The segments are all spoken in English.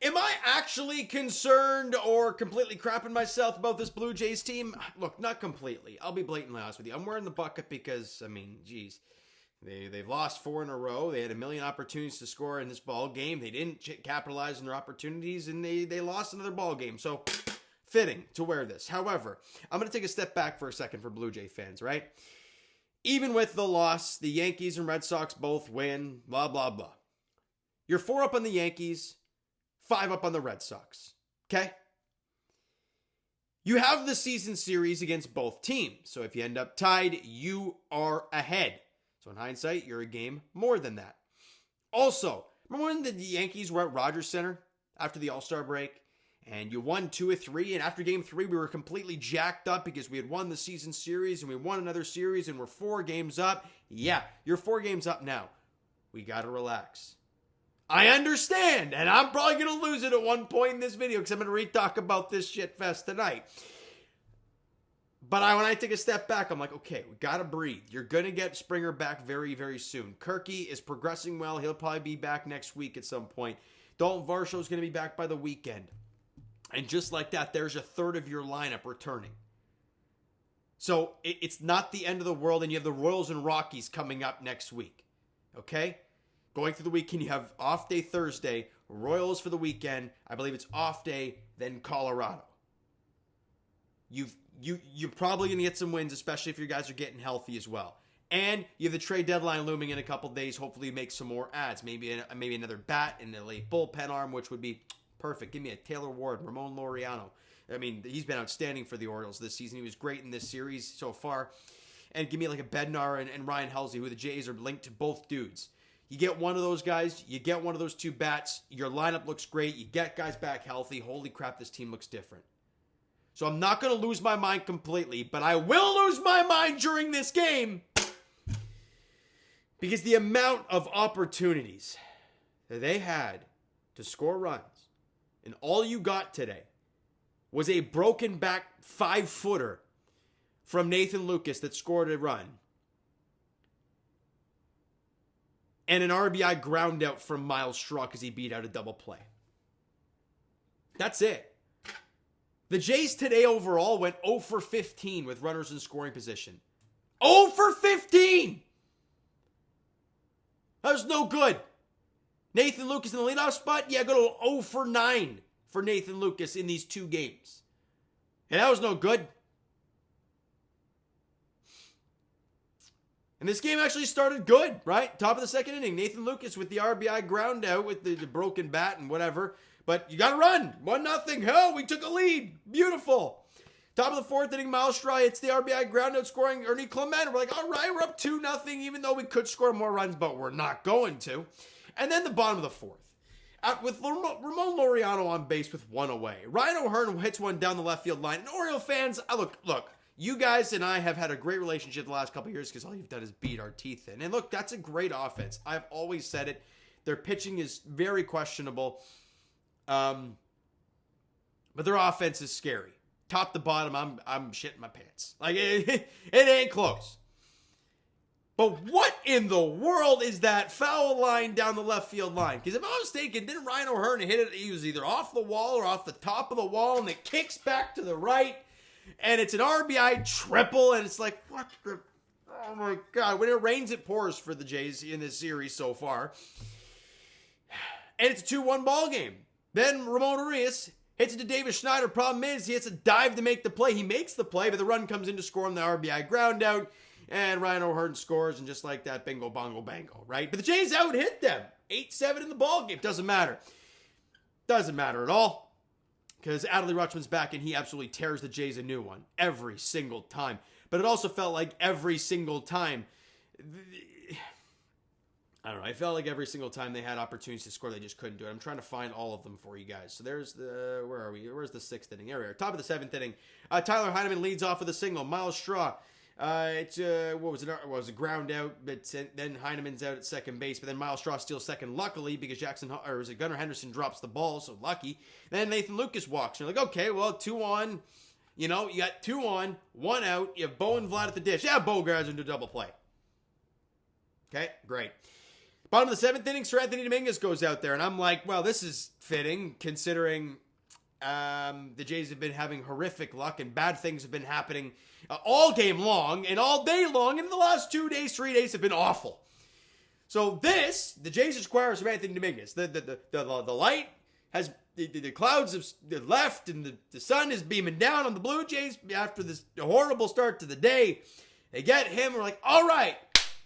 Am I actually concerned or completely crapping myself about this Blue Jays team? Look, not completely. I'll be blatantly honest with you. I'm wearing the bucket because, I mean, geez, they've lost 4 in a row. They had a million opportunities to score in this ball game. They didn't capitalize on their opportunities, and they lost another ball game. So, fitting to wear this. However, I'm going to take a step back for a second for Blue Jay fans, right? Even with the loss, the Yankees and Red Sox both win, blah, blah, blah. You're 4 up on the Yankees, 5 up on the Red Sox, okay? You have the season series against both teams. So if you end up tied, you are ahead. So in hindsight, you're a game more than that. Also, remember when the Yankees were at Rogers Center after the All-Star break? And you won 2 of 3, and after game 3, we were completely jacked up because we had won the season series, and we won another series, and we're 4 games up. Yeah, you're 4 games up now. We gotta relax. I understand, and I'm probably gonna lose it at one point in this video because I'm gonna re-talk about this shit fest tonight. But when I take a step back, I'm like, okay, we gotta breathe. You're gonna get Springer back very, very soon. Kirky is progressing well. He'll probably be back next week at some point. Dalton Varsho's gonna be back by the weekend. And just like that, there's a third of your lineup returning. So it's not the end of the world, and you have the Royals and Rockies coming up next week. Okay? Going through the weekend, you have off day Thursday, Royals for the weekend. I believe it's off day, then Colorado. You're probably going to get some wins, especially if your guys are getting healthy as well. And you have the trade deadline looming in a couple days. Hopefully you make some more adds. Maybe another bat and a late bullpen arm, which would be perfect. Give me a Taylor Ward, Ramon Laureano. I mean, he's been outstanding for the Orioles this season. He was great in this series so far. And give me like a Bednar and Ryan Helsley, who the Jays are linked to both dudes. You get one of those guys, you get one of those 2 bats, your lineup looks great, you get guys back healthy. Holy crap, this team looks different. So I'm not going to lose my mind completely, but I will lose my mind during this game because the amount of opportunities that they had to score runs, and all you got today was a broken back 5-footer from Nathan Lucas that scored a run, and an RBI ground out from Miles Straw because he beat out a double play. That's it. The Jays today overall went 0 for 15 with runners in scoring position. 0 for 15! That was no good. Nathan Lucas in the leadoff spot, yeah, go to 0 for 9 for Nathan Lucas in these 2 games. And that was no good. And this game actually started good, right? Top of the second inning, Nathan Lucas with the RBI ground out with the broken bat and whatever. But you got to run. 1-0. Hell, we took a lead. Beautiful. Top of the 4th inning, Miles Straw hits the RBI ground out scoring Ernie Clement. We're like, all right, we're up 2-0, even though we could score more runs, but we're not going to. And then the bottom of the 4th. With Ramon Laureano on base with 1 away. Ryan O'Hearn hits one down the left field line. And Oriole fans, look. You guys and I have had a great relationship the last couple of years because all you've done is beat our teeth in. And look, that's a great offense. I've always said it. Their pitching is very questionable. But their offense is scary. Top to bottom, I'm shitting my pants. Like, it ain't close. But what in the world is that foul line down the left field line? Because if I'm not mistaken, didn't Ryan O'Hearn hit it? He was either off the wall or off the top of the wall, and it kicks back to the right. And it's an RBI triple, and it's like, what the... Oh, my God. When it rains, it pours for the Jays in this series so far. And it's a 2-1 ball game. Then Ramon Urias hits it to Davis Schneider. Problem is, he hits a dive to make the play. He makes the play, but the run comes in to score on the RBI ground out. And Ryan O'Hearn scores, and just like that, bingo, bongo, bango, right? But the Jays out-hit them. 8-7 in the ball game. Doesn't matter. Doesn't matter at all. Because Adley Rutschman's back, and he absolutely tears the Jays a new one every single time. But it also felt like every single time, I don't know, I felt like every single time they had opportunities to score, they just couldn't do it. I'm trying to find all of them for you guys. So there's the, where are we? Where's the 6th inning? There we are. Top of the 7th inning. Tyler Heineman leads off with a single. Miles Straw. It's what was it? Was a ground out, but then Heineman's out at second base. But then Miles Straw steals second, luckily, because Gunnar Henderson drops the ball, so lucky. Then Nathan Lucas walks. You're like, okay, well, 2 on. You know, you got 2 on, 1 out. You have Bo and Vlad at the dish. Yeah, Bo grabs into a double play. Okay, great. Bottom of the 7th inning, Sir Anthony Dominguez goes out there, and I'm like, well, this is fitting considering the Jays have been having horrific luck and bad things have been happening all game long and all day long, and the last 2 days, 3 days have been awful. So the Jays acquire Sir Anthony Dominguez. The light has, the clouds have left, and the sun is beaming down on the Blue Jays after this horrible start to the day. They get him, we're like, all right,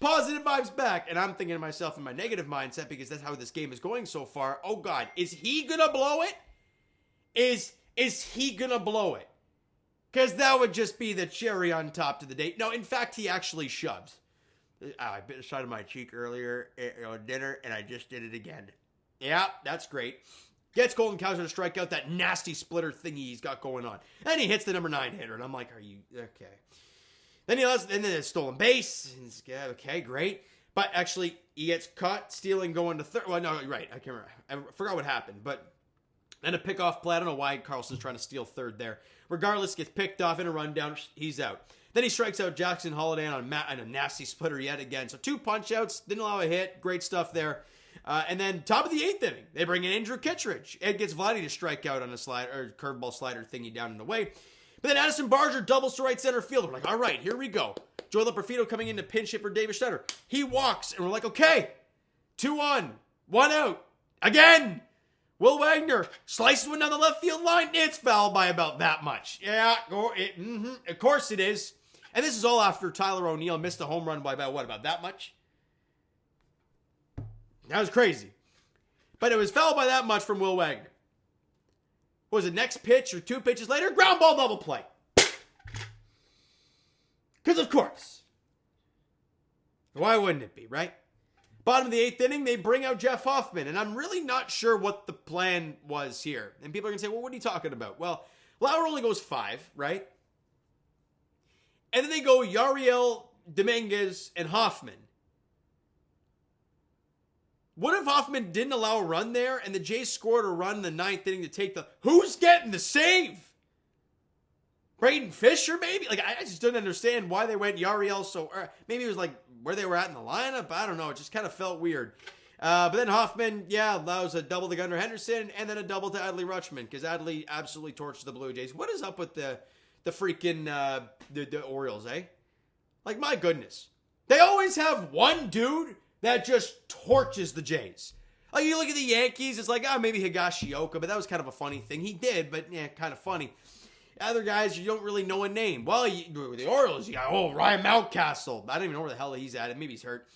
positive vibes back. And I'm thinking to myself in my negative mindset, because that's how this game is going so far, oh God, is he gonna blow it? Is he gonna blow it? Because that would just be the cherry on top to the day. No, in fact, he actually shoves. I bit the side of my cheek earlier at dinner, and I just did it again. Yeah, that's great. Gets Golden Cows to strike out that nasty splitter thingy he's got going on. And he hits the number 9 hitter, and I'm like, are you, okay. Then then it's stolen base. Okay, great. But actually, he gets caught stealing going to third. Well, no, right, I can't remember. I forgot what happened, but then a pickoff play. I don't know why Carlson's trying to steal third there. Regardless, gets picked off in a rundown. He's out. Then he strikes out Jackson Holliday on a nasty splitter yet again. So 2 punch-outs, didn't allow a hit. Great stuff there. And then top of the 8th inning, they bring in Andrew Kittredge. Ed gets Vladdy to strike out on a slider, or curveball slider thingy down in the way. But then Addison Barger doubles to right center field. We're like, all right, here we go. Joel Profito coming in to pinch hit for David Stetter. He walks, and we're like, okay, 2 on, 1 out. Again, Will Wagner slices one down the left field line. It's foul by about that much. Yeah, of course it is. And this is all after Tyler O'Neill missed a home run by about that much? That was crazy. But it was foul by that much from Will Wagner. What was it, next pitch or 2 pitches later? Ground ball double play. Because of course. Why wouldn't it be, right? Bottom of the 8th inning, they bring out Jeff Hoffman. And I'm really not sure what the plan was here. And people are going to say, well, what are you talking about? Well, Lauer only goes 5, right? And then they go Yariel, Dominguez, and Hoffman. What if Hoffman didn't allow a run there and the Jays scored a run in the 9th inning to take the... Who's getting the save? Braden Fisher, maybe? Like, I just didn't understand why they went Yariel so... maybe it was like where they were at in the lineup. I don't know. It just kind of felt weird. But then Hoffman, allows a double to Gunnar Henderson and then a double to Adley Rutschman because Adley absolutely torched the Blue Jays. What is up with the freaking the Orioles, eh? Like, my goodness. They always have one dude that just torches the Jays. Like, you look at the Yankees, it's like, maybe Higashioka, but that was kind of a funny thing. He did, but kind of funny. Other guys, you don't really know a name. Well, the Orioles, you got, Ryan Mountcastle. I don't even know where the hell he's at. Maybe he's hurt.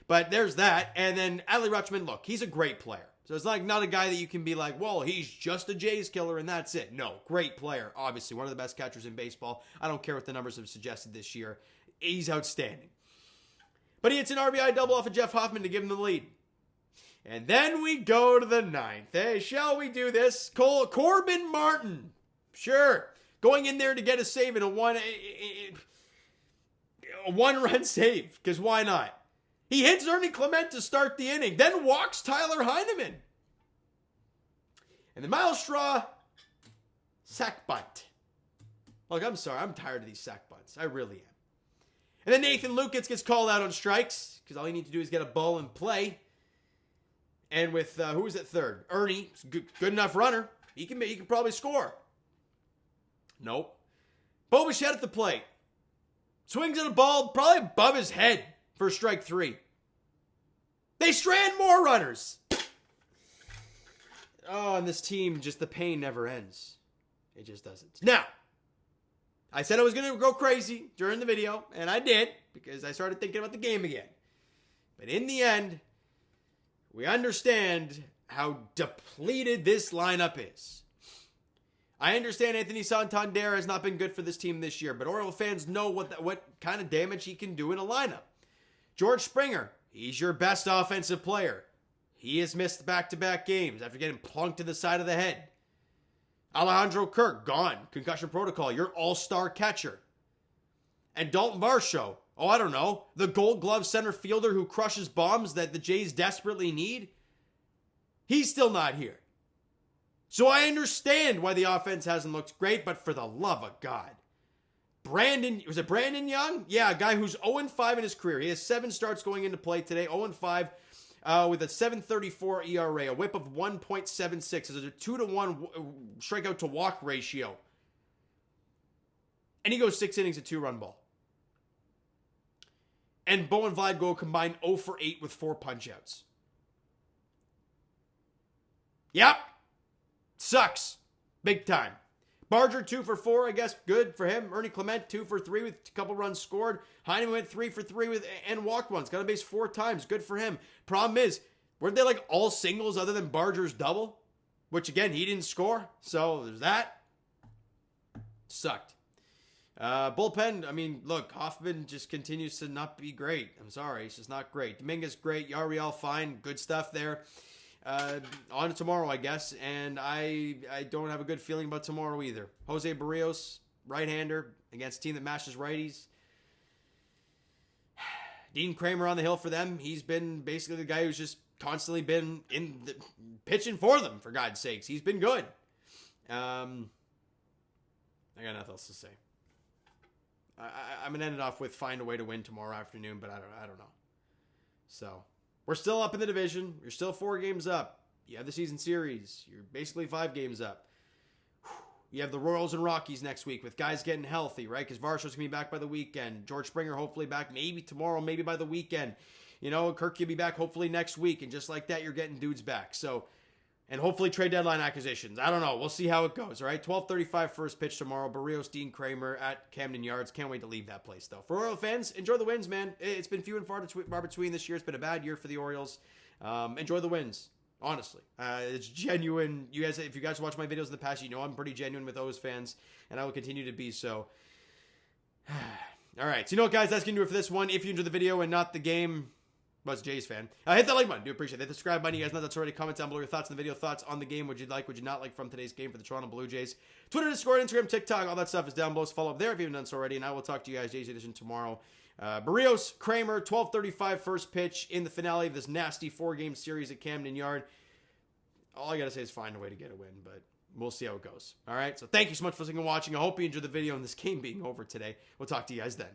But there's that. And then Adley Rutschman, look, he's a great player. So it's like not a guy that you can be like, well, he's just a Jays killer and that's it. No, great player. Obviously, one of the best catchers in baseball. I don't care what the numbers have suggested this year. He's outstanding. But he hits an RBI double off of Jeff Hoffman to give him the lead. And then we go to the 9th. Hey, shall we do this? Corbin Martin. Sure. Going in there to get a save in a one-run save. Because why not? He hits Ernie Clement to start the inning. Then walks Tyler Heineman. And then Miles Straw, sack bunt. Look, I'm sorry. I'm tired of these sack bunts. I really am. And then Nathan Lucas gets called out on strikes. Because all you need to do is get a ball and play. And with, who was at third? Ernie, good enough runner. He can probably score. Nope. Bo Bichette at the plate. Swings at a ball probably above his head for strike 3. They strand more runners. Oh, and this team, just the pain never ends. It just doesn't. Now, I said I was going to go crazy during the video, and I did, because I started thinking about the game again. But in the end, we understand how depleted this lineup is. I understand Anthony Santander has not been good for this team this year, but Oriole fans know what kind of damage he can do in a lineup. George Springer, he's your best offensive player. He has missed back-to-back games after getting plunked to the side of the head. Alejandro Kirk, gone. Concussion protocol. Your all-star catcher. And Dalton Varsho, I don't know, the gold glove center fielder who crushes bombs that the Jays desperately need. He's still not here. So I understand why the offense hasn't looked great, but for the love of God. Was it Brandon Young? Yeah, a guy who's 0-5 in his career. He has 7 starts going into play today, 0-5. with a 7.34 ERA, a whip of 1.76. There's a 2-to-1 strikeout to walk ratio. And he goes 6 innings, a 2-run ball. And Bo and Vlad go combined 0 for 8 with 4 punch-outs. Yep. Sucks. Big time. Barger, 2 for 4, I guess. Good for him. Ernie Clement, 2 for 3 with a couple runs scored. Heineman went 3 for 3 and walked once. Got a base 4 times. Good for him. Problem is, weren't they like all singles other than Barger's double? Which, again, he didn't score. So, there's that. Sucked. Bullpen, I mean, look, Hoffman just continues to not be great. I'm sorry, it's just not great. Dominguez, great. Yariel, fine. Good stuff there. On to tomorrow, I guess, and I don't have a good feeling about tomorrow either. Jose Berrios, right-hander, against a team that mashes righties. Dean Kramer on the hill for them. He's been basically the guy who's just constantly been pitching for them, for God's sakes. He's been good. I got nothing else to say. I'm going to end it off with find a way to win tomorrow afternoon, but I don't know. So, we're still up in the division. You're still 4 games up. You have the season series. You're basically 5 games up. You have the Royals and Rockies next week with guys getting healthy, right? Because Varsho's going to be back by the weekend. George Springer hopefully back maybe tomorrow, maybe by the weekend. You know, Kirk will be back hopefully next week. And just like that, you're getting dudes back. So, and hopefully trade deadline acquisitions. I don't know. We'll see how it goes, all right? 12:35 first pitch tomorrow. Berrios, Dean Kramer at Camden Yards. Can't wait to leave that place, though. For Oriole fans, enjoy the wins, man. It's been few and far between this year. It's been a bad year for the Orioles. Enjoy the wins, honestly. It's genuine. You guys, if you guys watch my videos in the past, you know I'm pretty genuine with those fans, and I will continue to be so. All right. So, you know what, guys? That's going to do it for this one. If you enjoyed the video and not the game, was Jays fan. Hit that like button. Do appreciate it. Hit the subscribe button. You guys know that's already. Comment down below your thoughts on the video. Thoughts on the game. Would you like, would you not like from today's game for the Toronto Blue Jays? Twitter, Discord, Instagram, TikTok. All that stuff is down below. So follow up there if you haven't done so already. And I will talk to you guys Jays Edition tomorrow. Berrios, Kramer, 12:35 first pitch in the finale of this nasty 4-game series at Camden Yard. All I got to say is find a way to get a win, but we'll see how it goes. All right. So thank you so much for listening and watching. I hope you enjoyed the video and this game being over today. We'll talk to you guys then.